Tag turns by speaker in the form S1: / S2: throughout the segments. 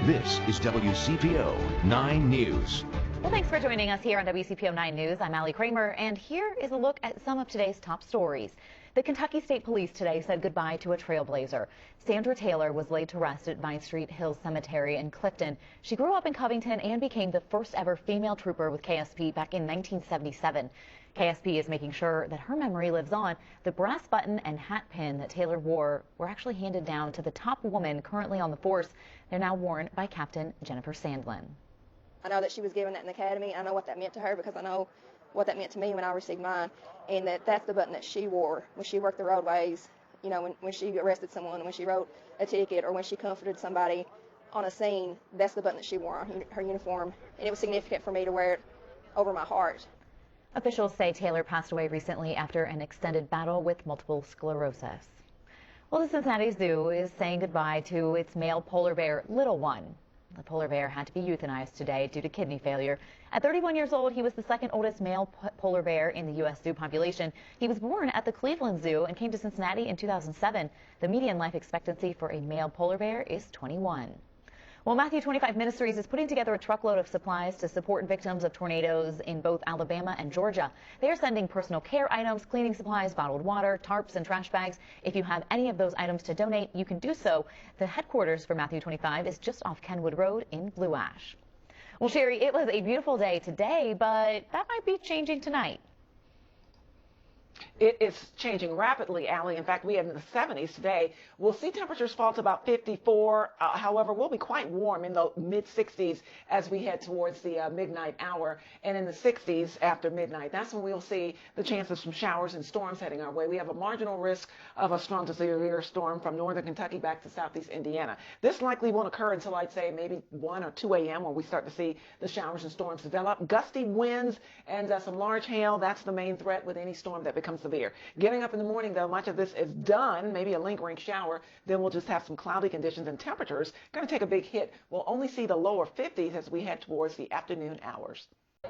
S1: This is WCPO 9 News.
S2: Well, thanks for joining us here on WCPO 9 News. I'm Allie Kramer, and here is a look at some of today's top stories. The Kentucky State Police today said goodbye to a trailblazer. Sandra Taylor was laid to rest at Vine Street Hills Cemetery in Clifton. She grew up in Covington and became the first ever female trooper with KSP back in 1977. KSP is making sure that her memory lives on. The brass button and hat pin that Taylor wore were actually handed down to the top woman currently on the force. They're now worn by Captain Jennifer Sandlin.
S3: I know that she was given that in the academy. I know what that meant to her because I know what that meant to me when I received mine, and that's the button that she wore when she worked the roadways, you know, when she arrested someone, when she wrote a ticket, or when she comforted somebody on a scene. That's the button that she wore on her uniform, and it was significant for me to wear it over my heart.
S2: Officials say Taylor passed away recently after an extended battle with multiple sclerosis. Well, the Cincinnati Zoo is saying goodbye to its male polar bear, Little One. The polar bear had to be euthanized today due to kidney failure. At 31 years old, he was the second oldest male polar bear in the U.S. zoo population. He was born at the Cleveland Zoo and came to Cincinnati in 2007. The median life expectancy for a male polar bear is 21. Well, Matthew 25 Ministries is putting together a truckload of supplies to support victims of tornadoes in both Alabama and Georgia. They are sending personal care items, cleaning supplies, bottled water, tarps, and trash bags. If you have any of those items to donate, you can do so. The headquarters for Matthew 25 is just off Kenwood Road in Blue Ash. Well, Sherry, it was a beautiful day today, but that might be changing tonight.
S4: It is changing rapidly, Allie. In fact, we have in the 70s today. We'll see temperatures fall to about 54. However, we'll be quite warm in the mid-60s as we head towards the midnight hour, and in the 60s after midnight. That's when we'll see the chance of some showers and storms heading our way. We have a marginal risk of a strong to severe storm from northern Kentucky back to southeast Indiana. This likely won't occur until, I'd say, maybe 1 or 2 a.m. when we start to see the showers and storms develop. Gusty winds and some large hail. That's the main threat with any storm that becomes severe. Getting up in the morning, though, much of this is done, maybe a lingering shower. Then we'll just have some cloudy conditions, and temperatures going to take a big hit. We'll only see the lower 50s as we head towards the afternoon hours.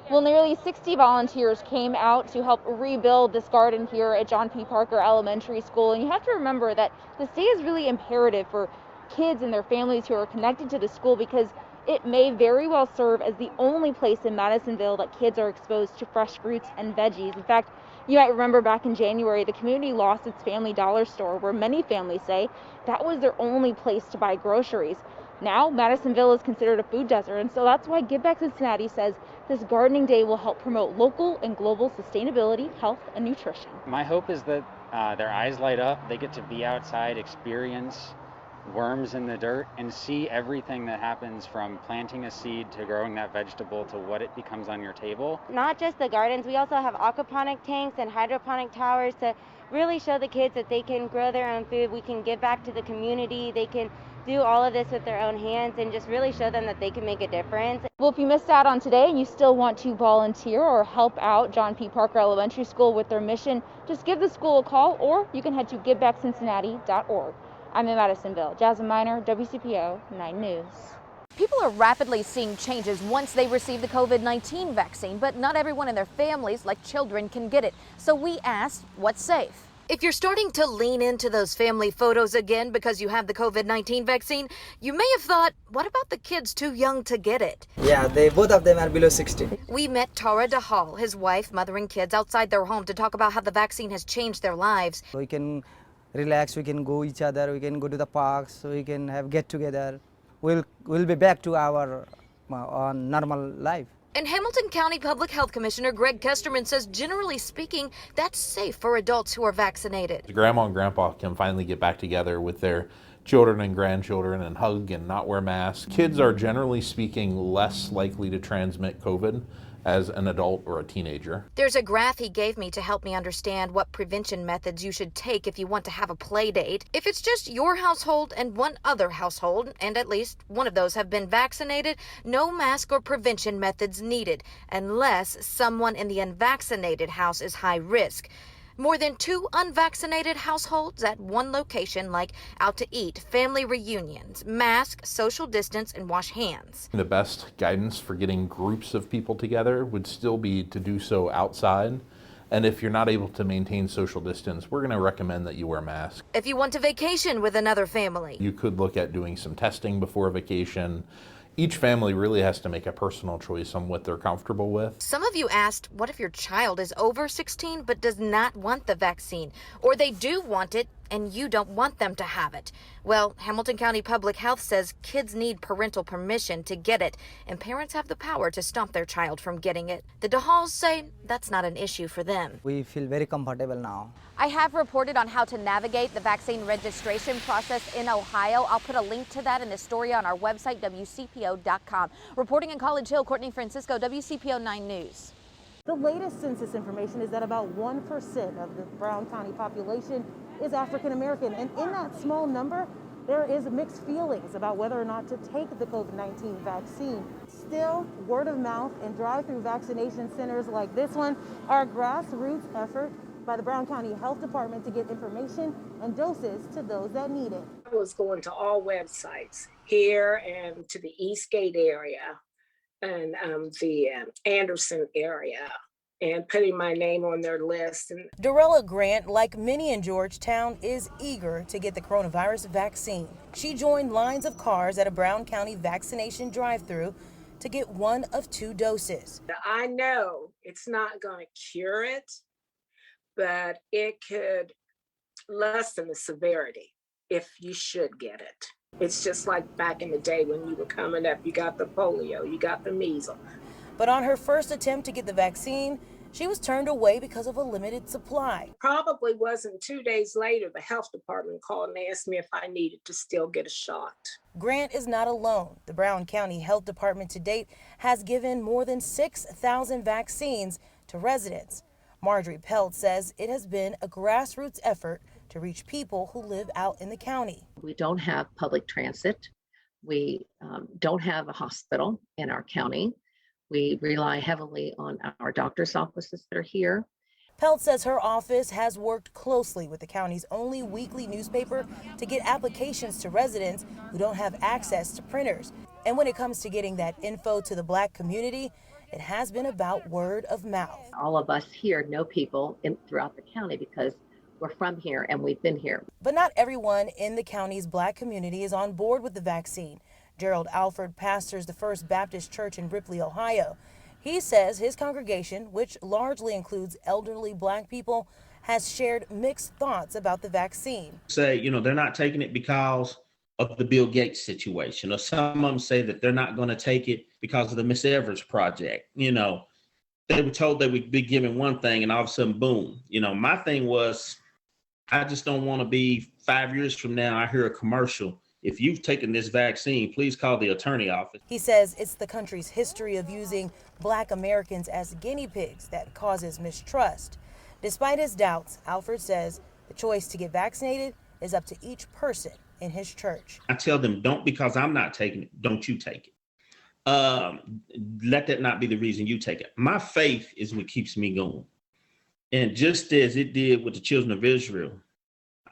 S5: Well, nearly 60 volunteers came out to help rebuild this garden here at John P. Parker Elementary School. And you have to remember that this day is really imperative for kids and their families who are connected to the school, because it may very well serve as the only place in Madisonville that kids are exposed to fresh fruits and veggies. In fact, you might remember back in January, the community lost its family dollar store, where many families say that was their only place to buy groceries. Now, Madisonville is considered a food desert, and so that's why Give Back Cincinnati says this gardening day will help promote local and global sustainability, health, and nutrition.
S6: My hope is that their eyes light up, they get to be outside, experience worms in the dirt, and see everything that happens from planting a seed to growing that vegetable to what it becomes on your table.
S7: Not just the gardens, we also have aquaponic tanks and hydroponic towers to really show the kids that they can grow their own food. We can give back to the community. They can do all of this with their own hands and just really show them that they can make a difference.
S5: Well, if you missed out on today and you still want to volunteer or help out John P. Parker Elementary School with their mission, just give the school a call, or you can head to givebackcincinnati.org. I'm in Madisonville. Jasmine Miner, WCPO 9 News.
S8: People are rapidly seeing changes once they receive the COVID-19 vaccine, but not everyone in their families, like children, can get it. So we asked, what's safe? If you're starting to lean into those family photos again because you have the COVID-19 vaccine, you may have thought, what about the kids too young to get it?
S9: Yeah, both of them are below 16.
S8: We met Tara DeHall, his wife, mothering kids outside their home to talk about how the vaccine has changed their lives.
S9: We can relax, we can go each other, we can go to the parks, we can have get together. We'll be back to our normal life.
S8: And Hamilton County Public Health Commissioner Greg Kesterman says, generally speaking, that's safe for adults who are vaccinated.
S10: Grandma and grandpa can finally get back together with their children and grandchildren and hug and not wear masks. Kids are generally speaking less likely to transmit COVID as an adult or a teenager.
S8: There's a graph he gave me to help me understand what prevention methods you should take if you want to have a play date. If it's just your household and one other household, and at least one of those have been vaccinated, no mask or prevention methods needed, unless someone in the unvaccinated house is high risk. More than 2 unvaccinated households at one location, like out to eat, family reunions, mask, social distance, and wash hands.
S10: The best guidance for getting groups of people together would still be to do so outside And if you're not able to maintain social distance, we're going to recommend that you wear masks.
S8: If you want to vacation with another family,
S10: You could look at doing some testing before a vacation. Each family really has to make a personal choice on what they're comfortable with.
S8: some of you asked, what if your child is over 16 but does not want the vaccine? Or they do want it and you don't want them to have it? Well, Hamilton County Public Health says kids need parental permission to get it, and parents have the power to stop their child from getting it. The DeHalls say that's not an issue for them.
S9: We feel very comfortable now.
S11: I have reported on how to navigate the vaccine registration process in Ohio. I'll put a link to that in the story on our website, WCPO.com. Reporting in College Hill, Courtney Francisco, WCPO 9 News.
S12: The latest census information is that about 1% of the Brown County population is African American, and in that small number, there is mixed feelings about whether or not to take the COVID-19 vaccine. Still, word of mouth and drive-through vaccination centers like this one are a grassroots effort by the Brown County Health Department to get information and doses to those that need it.
S13: I was going to all websites here and to the Eastgate area and the Anderson area, and putting my name on their list. And
S12: Dorella Grant, like many in Georgetown, is eager to get the coronavirus vaccine. She joined lines of cars at a Brown County vaccination drive-through to get one of 2 doses.
S13: I know it's not going to cure it, but it could lessen the severity if you should get it. It's just like back in the day when you were coming up, you got the polio, you got the measles.
S12: But on her first attempt to get the vaccine, she was turned away because of a limited supply.
S13: Probably wasn't 2 days later, the health department called and asked me if I needed to still get a shot.
S12: Grant is not alone. The Brown County Health Department to date has given more than 6,000 vaccines to residents. Marjorie Pelt says it has been a grassroots effort to reach people who live out in the county.
S14: We don't have public transit. We don't have a hospital in our county. We rely heavily on our doctor's offices that are here.
S12: Pelt says her office has worked closely with the county's only weekly newspaper to get applications to residents who don't have access to printers. And when it comes to getting that info to the Black community, it has been about word of mouth.
S14: All of us here know people throughout the county because we're from here and we've been here.
S12: But not everyone in the county's Black community is on board with the vaccine. Gerald Alford pastors the First Baptist Church in Ripley, Ohio. He says his congregation, which largely includes elderly Black people, has shared mixed thoughts about the vaccine.
S15: Say, they're not taking it because of the Bill Gates situation, or some of them say that they're not going to take it because of the Miss Evers project. They were told they would be given one thing and all of a sudden, boom. My thing was, I just don't want to be 5 years from now, I hear a commercial. If you've taken this vaccine, please call the attorney office.
S12: He says it's the country's history of using Black Americans as guinea pigs that causes mistrust. Despite his doubts, Alford says the choice to get vaccinated is up to each person in his church.
S15: I tell them, don't, because I'm not taking it, don't you take it. Let that not be the reason you take it. My faith is what keeps me going. And just as it did with the children of Israel,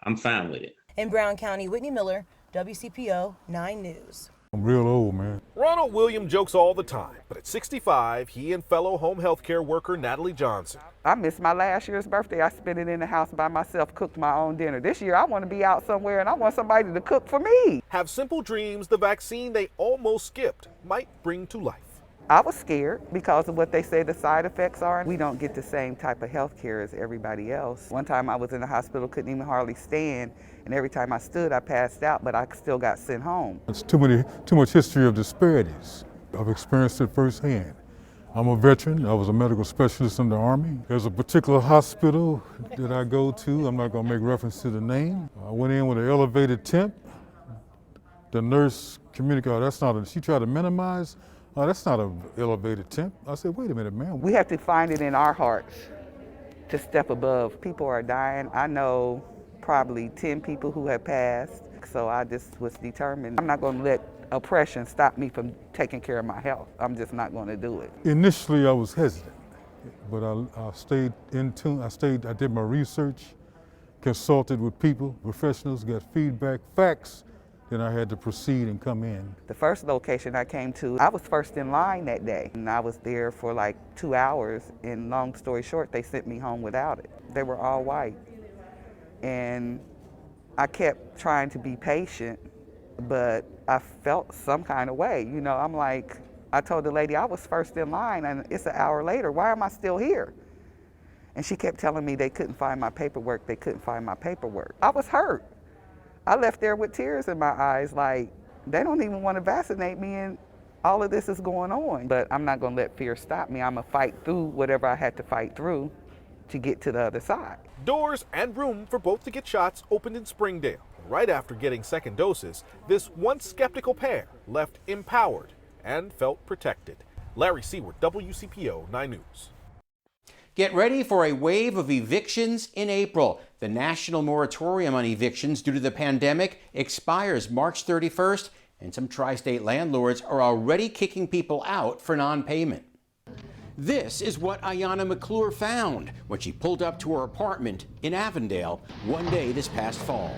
S15: I'm fine with it.
S12: In Brown County, Whitney Miller, WCPO 9 News.
S16: I'm real old, man.
S17: Ronald William jokes all the time, but at 65, he and fellow home health care worker Natalie Johnson.
S18: I missed my last year's birthday. I spent it in the house by myself, cooked my own dinner. This year, I want to be out somewhere and I want somebody to cook for me.
S17: Have simple dreams the vaccine they almost skipped might bring to life.
S18: I was scared because of what they say the side effects are. We don't get the same type of health care as everybody else. One time I was in the hospital, couldn't even hardly stand, and every time I stood, I passed out, but I still got sent home.
S16: It's too much history of disparities. I've experienced it firsthand. I'm a veteran. I was a medical specialist in the Army. There's a particular hospital that I go to. I'm not going to make reference to the name. I went in with an elevated temp. The nurse communicated, she tried to minimize. Oh, that's not an elevated temp. I said, wait a minute, man.
S18: We have to find it in our hearts to step above. People are dying. I know probably 10 people who have passed. So I just was determined. I'm not going to let oppression stop me from taking care of my health. I'm just not going to do it.
S16: Initially, I was hesitant, but I stayed in tune. I did my research, consulted with people, professionals, got feedback, facts then I had to proceed and come in.
S18: The first location I came to, I was first in line that day. And I was there for like 2 hours, and long story short, they sent me home without it. They were all white. And I kept trying to be patient, but I felt some kind of way. You know, I'm like, I told the lady I was first in line, and it's an hour later. Why am I still here? And she kept telling me they couldn't find my paperwork. They couldn't find my paperwork. I was hurt. I left there with tears in my eyes, like, they don't even want to vaccinate me, and all of this is going on. But I'm not going to let fear stop me. I'm going to fight through whatever I had to fight through to get to the other side.
S17: Doors and room for both to get shots opened in Springdale. Right after getting second doses, this once skeptical pair left empowered and felt protected. Larry Seward, WCPO 9 News.
S19: Get ready for a wave of evictions in April. The national moratorium on evictions due to the pandemic expires March 31st, and some tri-state landlords are already kicking people out for non-payment. This is what Ayanna McClure found when she pulled up to her apartment in Avondale one day this past fall.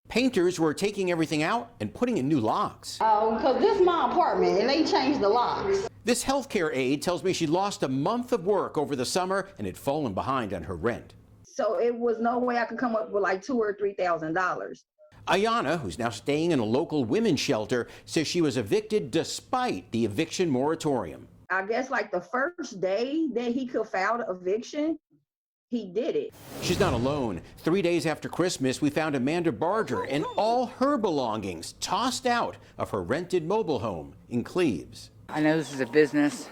S19: Painters were taking everything out and putting in new locks.
S20: Because this is my apartment and they changed the locks.
S19: This healthcare aide tells me she lost a month of work over the summer and had fallen behind on her rent.
S20: So it was no way I could come up with like $2,000 or $3,000.
S19: Ayanna, who's now staying in a local women's shelter, says she was evicted despite the eviction moratorium.
S20: I guess like the first day that he could file the eviction, he did it.
S19: She's not alone. 3 days after Christmas, we found Amanda Barger and all her belongings tossed out of her rented mobile home in Cleves.
S21: I know this is a business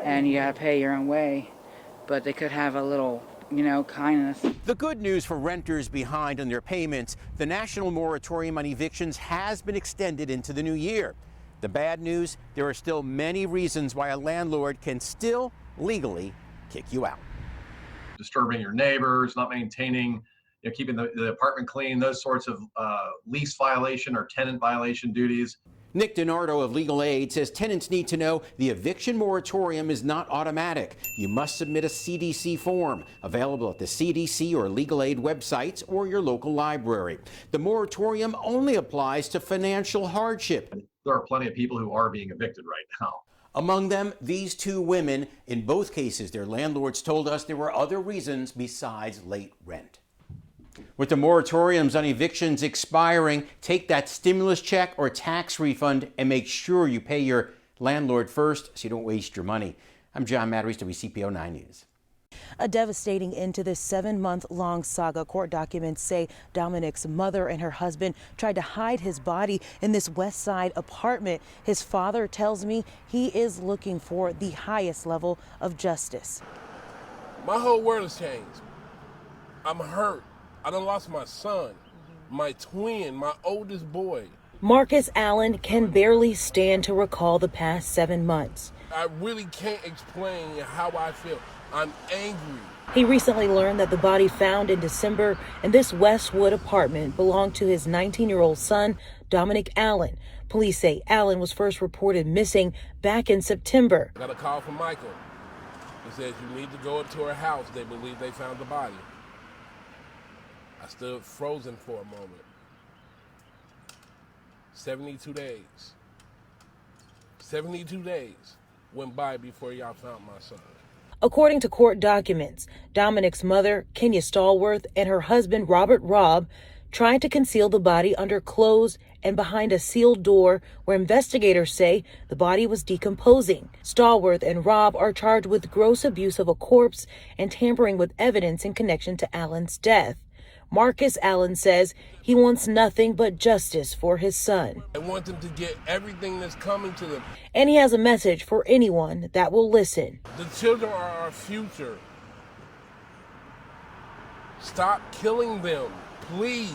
S21: and you gotta pay your own way, but they could have a little, kindness.
S19: The good news for renters behind on their payments, the national moratorium on evictions has been extended into the new year. The bad news, there are still many reasons why a landlord can still legally kick you out.
S22: Disturbing your neighbors, not maintaining, keeping the apartment clean, those sorts of lease violation or tenant violation duties.
S19: Nick DiNardo of Legal Aid says tenants need to know the eviction moratorium is not automatic. You must submit a CDC form available at the CDC or Legal Aid websites or your local library. The moratorium only applies to financial hardship.
S22: There are plenty of people who are being evicted right now.
S19: Among them, these two women. In both cases, their landlords told us there were other reasons besides late rent. With the moratoriums on evictions expiring, take that stimulus check or tax refund and make sure you pay your landlord first so you don't waste your money. I'm John Matteries, WCPO 9 News.
S12: A devastating end to this 7-month-long saga. Court documents say Dominic's mother and her husband tried to hide his body in this West Side apartment. His father tells me he is looking for the highest level of justice.
S23: My whole world has changed. I'm hurt. I done lost my son, my twin, my oldest boy.
S12: Marcus Allen can barely stand to recall the past 7 months.
S23: I really can't explain how I feel. I'm angry.
S12: He recently learned that the body found in December in this Westwood apartment belonged to his 19-year-old son, Dominic Allen. Police say Allen was first reported missing back in September.
S23: I got a call from Michael. He says you need to go up to her house. They believe they found the body. I stood frozen for a moment. 72 days. 72 days went by before y'all found my son.
S12: According to court documents, Dominic's mother, Kenya Stallworth, and her husband, Robert Robb, tried to conceal the body under clothes and behind a sealed door where investigators say the body was decomposing. Stallworth and Robb are charged with gross abuse of a corpse and tampering with evidence in connection to Allen's death. Marcus Allen says he wants nothing but justice for his son.
S23: I want them to get everything that's coming to them.
S12: And he has a message for anyone that will listen.
S23: The children are our future. Stop killing them, please.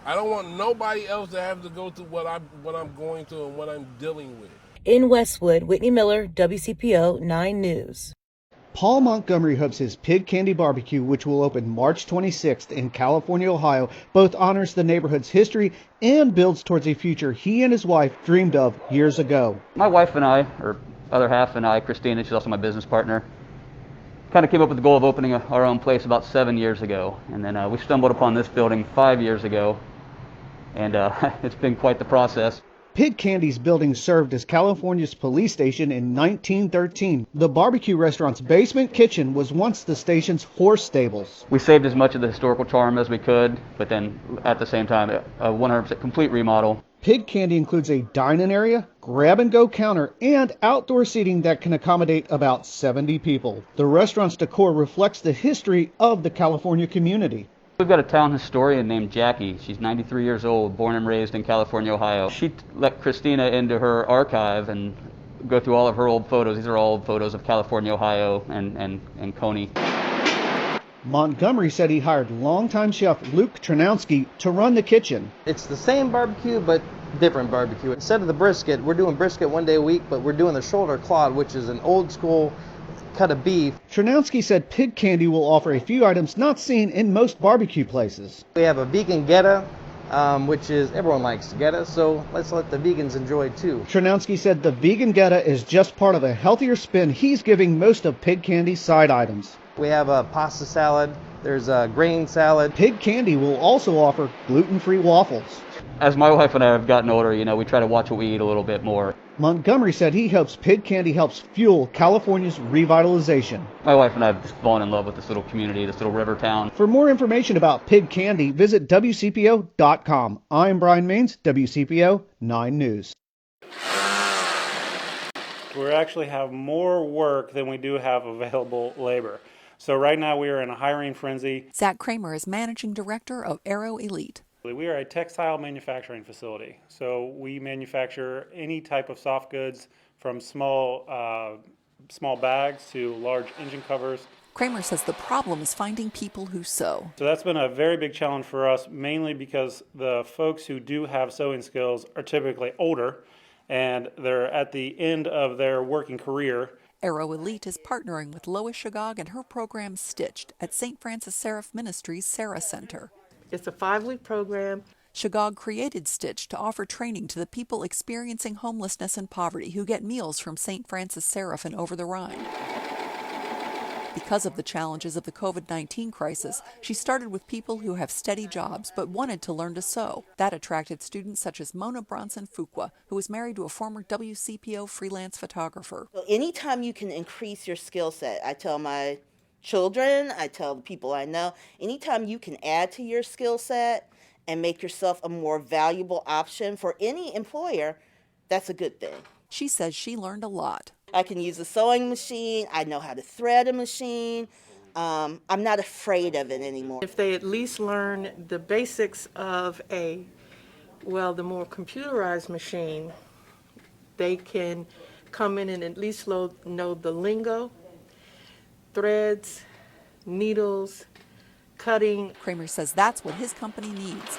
S23: I don't want nobody else to have to go through what I'm going through and what I'm dealing with.
S12: In Westwood, Whitney Miller, WCPO 9 News.
S24: Paul Montgomery hopes his Pig Candy Barbecue, which will open March 26th in California, Ohio, both honors the neighborhood's history and builds towards a future he and his wife dreamed of years ago.
S25: My wife and I, or other half and I, Christina, she's also my business partner, kind of came up with the goal of opening our own place about 7 years ago. And then we stumbled upon this building 5 years ago. and it's been quite the process.
S24: Pig Candy's building served as California's police station in 1913. The barbecue restaurant's basement kitchen was once the station's horse stables.
S25: We saved as much of the historical charm as we could, but then at the same time, a 100% complete remodel.
S24: Pig Candy includes a dine-in area, grab-and-go counter, and outdoor seating that can accommodate about 70 people. The restaurant's decor reflects the history of the California community.
S25: We've got a town historian named Jackie. She's 93 years old, born and raised in California, Ohio. She let Christina into her archive and go through all of her old photos. These are all old photos of California, Ohio, and Coney.
S24: Montgomery said he hired longtime chef Luke Tranowski to run the kitchen.
S1: It's the same barbecue, but different barbecue. Instead of the brisket, we're doing brisket one day a week, but we're doing the shoulder clod, which is an old school cut of beef.
S24: Tranowski said Pig Candy will offer a few items not seen in most barbecue places.
S1: We have a vegan geta, which is, everyone likes geta, so let's let the vegans enjoy too.
S24: Tranowski said the vegan geta is just part of a healthier spin he's giving most of Pig Candy's side items.
S1: We have a pasta salad, there's a grain salad.
S24: Pig Candy will also offer gluten-free waffles.
S25: As my wife and I have gotten older, we try to watch what we eat a little bit more.
S24: Montgomery said he hopes Pig Candy helps fuel California's revitalization.
S25: My wife and I have just fallen in love with this little community, this little river town.
S24: For more information about Pig Candy, visit WCPO.com. I'm Brian Maines, WCPO 9 News.
S2: We actually have more work than we do have available labor. So right now we are in a hiring frenzy.
S3: Zach Kramer is managing director of Aero Elite.
S2: We are a textile manufacturing facility. So we manufacture any type of soft goods from small bags to large engine covers.
S3: Kramer says the problem is finding people who sew.
S2: So that's been a very big challenge for us, mainly because the folks who do have sewing skills are typically older and they're at the end of their working career.
S3: Aero Elite is partnering with Lois Shagog and her program Stitched at St. Francis Seraph Ministries Sarah Center.
S4: It's a 5-week program.
S3: Shagog created Stitch to offer training to the people experiencing homelessness and poverty who get meals from St. Francis Seraph and Over the Rhine. Because of the challenges of the COVID-19 crisis, she started with people who have steady jobs but wanted to learn to sew. That attracted students such as Mona Bronson Fuqua, who is married to a former WCPO freelance photographer.
S6: So anytime you can increase your skill set, I tell my children, I tell the people I know, anytime you can add to your skill set and make yourself a more valuable option for any employer, that's a good thing.
S3: She says she learned a lot.
S6: I can use a sewing machine. I know how to thread a machine. I'm not afraid of it anymore.
S4: If they at least learn the basics of the more computerized machine, they can come in and at least know the lingo, threads, needles, cutting.
S3: Kramer says that's what his company needs.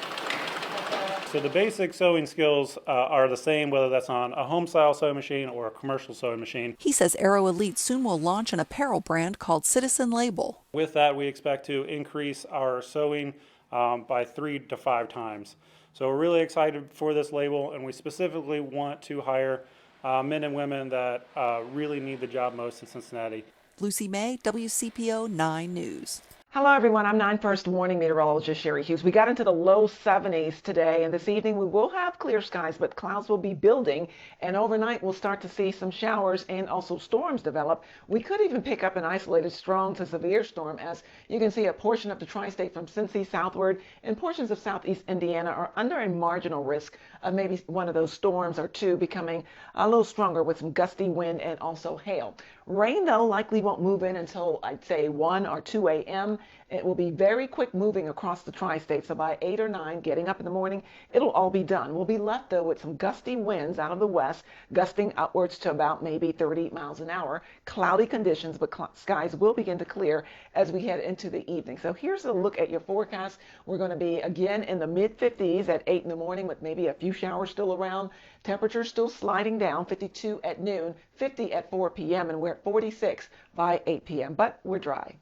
S2: So the basic sewing skills are the same whether that's on a home style sewing machine or a commercial sewing machine.
S3: He says Aero Elite soon will launch an apparel brand called Citizen Label.
S2: With that, we expect to increase our sewing by 3 to 5 times. So we're really excited for this label, and we specifically want to hire men and women that really need the job most in Cincinnati.
S3: Lucy May, WCPO 9 News.
S26: Hello, everyone. I'm 9 First Warning Meteorologist Sherry Hughes. We got into the low 70s today, and this evening we will have clear skies, but clouds will be building, and overnight we'll start to see some showers and also storms develop. We could even pick up an isolated strong to severe storm, as you can see a portion of the tri-state from Cincy southward and portions of southeast Indiana are under a marginal risk of maybe one of those storms or two becoming a little stronger with some gusty wind and also hail. Rain, though, likely won't move in until, I'd say, 1 or 2 a.m. It will be very quick moving across the tri-state, so by 8 or 9, getting up in the morning, it'll all be done. We'll be left, though, with some gusty winds out of the west, gusting upwards to about maybe 30 miles an hour. Cloudy conditions, but skies will begin to clear as we head into the evening. So here's a look at your forecast. We're going to be, again, in the mid-50s at 8 in the morning with maybe a few showers still around. Temperatures still sliding down, 52 at noon, 50 at 4 p.m., and we're at 46 by 8 p.m., but we're dry.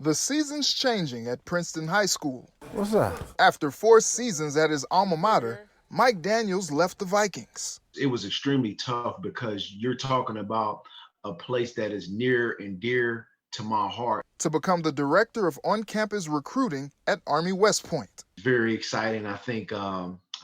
S27: The season's changing at Princeton High School.
S28: What's that?
S27: After 4 seasons at his alma mater, Mike Daniels left the Vikings.
S29: It was extremely tough because you're talking about a place that is near and dear to my heart.
S27: To become the director of on-campus recruiting at Army West Point.
S29: Very exciting. I think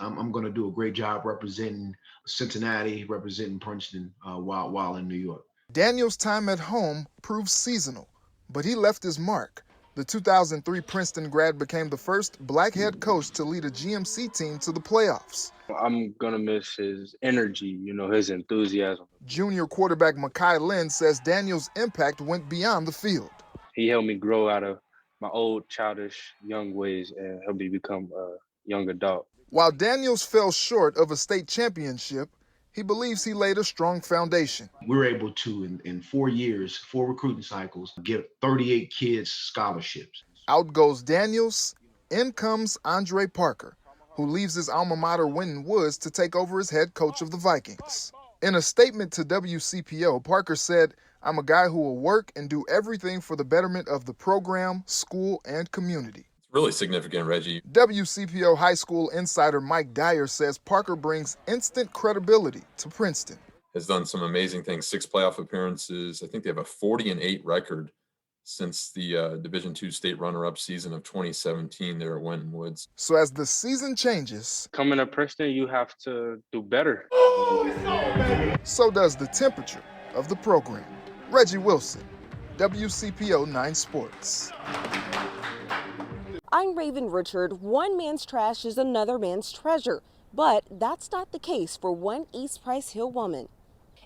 S29: I'm going to do a great job representing Cincinnati, representing Princeton while in New York.
S27: Daniel's time at home proved seasonal, but he left his mark. The 2003 Princeton grad became the first black head coach to lead a GMC team to the playoffs.
S5: I'm going to miss his energy, his enthusiasm.
S27: Junior quarterback Mekhi Lynn says Daniel's impact went beyond the field.
S5: He helped me grow out of my old childish young ways and helped me become a young adult.
S27: While Daniels fell short of a state championship, he believes he laid a strong foundation.
S29: We were able to, in 4 years, 4 recruiting cycles, give 38 kids scholarships.
S27: Out goes Daniels, in comes Andre Parker, who leaves his alma mater Winton Woods to take over as head coach of the Vikings. In a statement to WCPO, Parker said, "I'm a guy who will work and do everything for the betterment of the program, school, and community."
S7: Really significant, Reggie.
S27: WCPO high school insider Mike Dyer says Parker brings instant credibility to Princeton.
S7: Has done some amazing things, 6 playoff appearances. I think they have a 40-8 record since the Division II state runner-up season of 2017 there at Winton Woods.
S27: So as the season changes,
S5: coming to Princeton, you have to do better.
S27: So does the temperature of the program. Reggie Wilson, WCPO 9 Sports.
S8: I'm Raven Richard. One man's trash is another man's treasure, but that's not the case for one East Price Hill woman.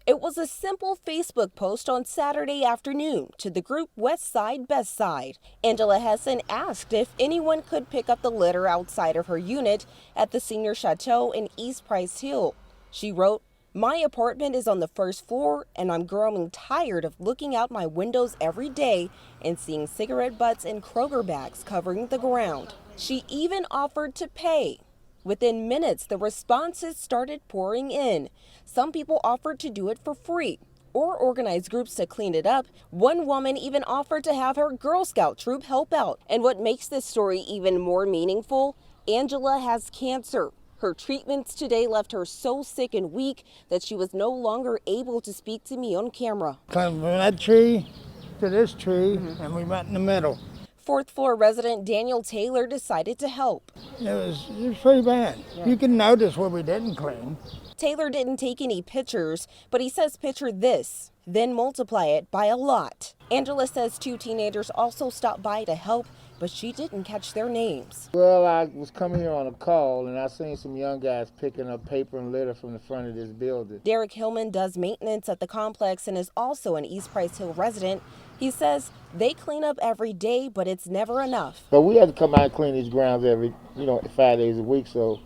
S8: It was a simple Facebook post on Saturday afternoon to the group West Side Best Side. Angela Hessen asked if anyone could pick up the litter outside of her unit at the Senior Chateau in East Price Hill. She wrote, "My apartment is on the first floor and I'm growing tired of looking out my windows every day and seeing cigarette butts and Kroger bags covering the ground." She even offered to pay. Within minutes, the responses started pouring in. Some people offered to do it for free or organize groups to clean it up. One woman even offered to have her Girl Scout troop help out. And what makes this story even more meaningful, Angela has cancer. Her treatments today left her so sick and weak that she was no longer able to speak to me on camera.
S9: Climbed from that tree to this tree, and we met in the middle.
S8: 4th floor resident Daniel Taylor decided to help.
S9: It was pretty bad. Yeah. You can notice where we didn't clean.
S8: Taylor didn't take any pictures, but he says picture this, then multiply it by a lot. Angela says 2 teenagers also stopped by to help, but she didn't catch their names.
S9: Well, I was coming here on a call, and I seen some young guys picking up paper and litter from the front of this building.
S8: Derek Hillman does maintenance at the complex and is also an East Price Hill resident. He says they clean up every day, but it's never enough.
S9: But we have to come out and clean these grounds every, 5 days a week, so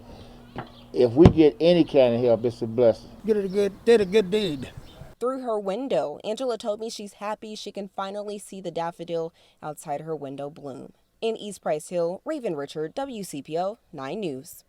S9: if we get any kind of help, it's a blessing. Did a good deed.
S8: Through her window, Angela told me she's happy she can finally see the daffodil outside her window bloom. In East Price Hill, Raven Richard, WCPO 9 News.